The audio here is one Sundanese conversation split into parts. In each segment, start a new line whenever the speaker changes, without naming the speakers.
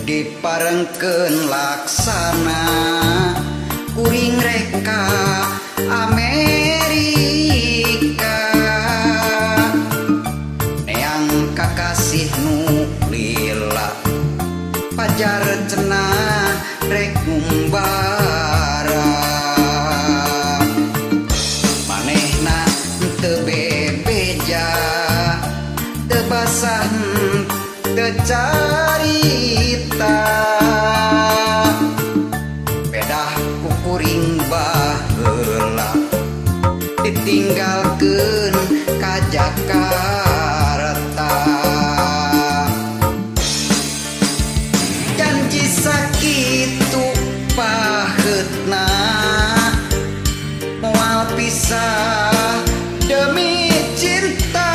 Diparengkeun laksana kuring reka Amerika neang kakasih nu lila pajar cenah rek ngumbara manehna teu bebeja teu basah teu carita pedah kukuring baheula ditinggalkeun ka Jakarta janji sakitu paheutna moal pisah demi cinta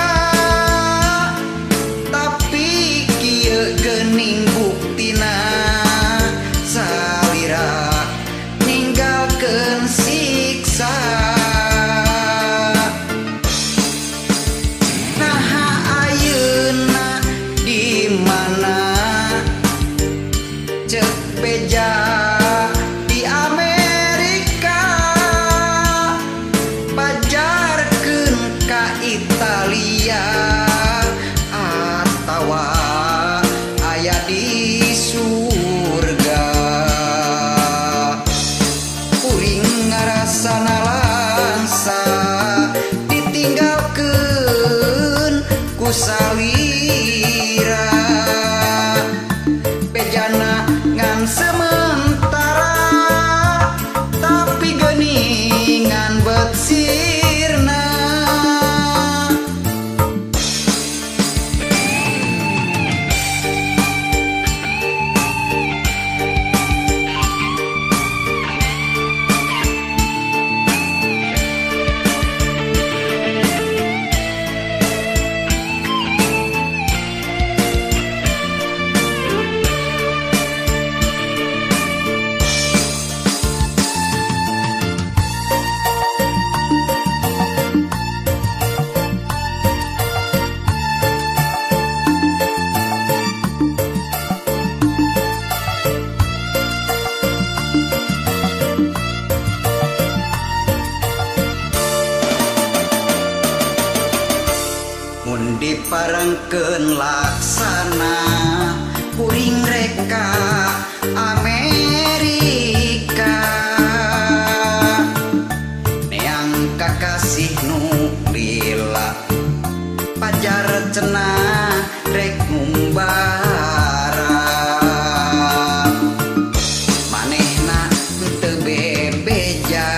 tapi kieu geuning buktina salira ninggalkeun siksa naha ayeuna di mana ceuk beja di Amerika pajarkeun ka Italia atawa aya di surga kuring ngarasana langsa ditinggalkeun ku salira bejana ngan sementara tapi geuningan betsirna diparengkeun laksana kuring reka Amerika neang kakasih nu lila pajar cenah rek ngumbara manehna teu bebeja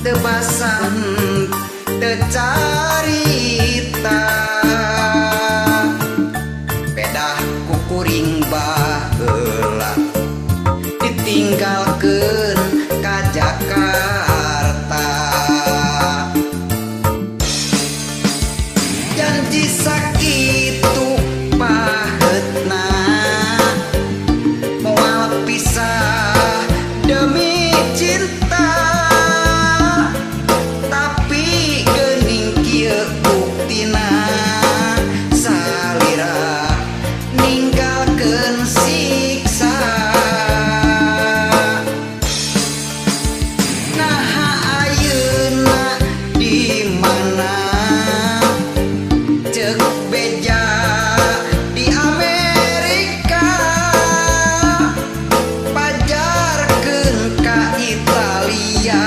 teu basah teu carita pedah kukuring baheula ditinggalkeun ka Jakarta janji sakitu paheutna moal pisah demi cinta tapi geuning kieu buktina salira ninggalkeun siksa naha ayeuna di mana ceuk beja di Amerika pajarkeun ka Italia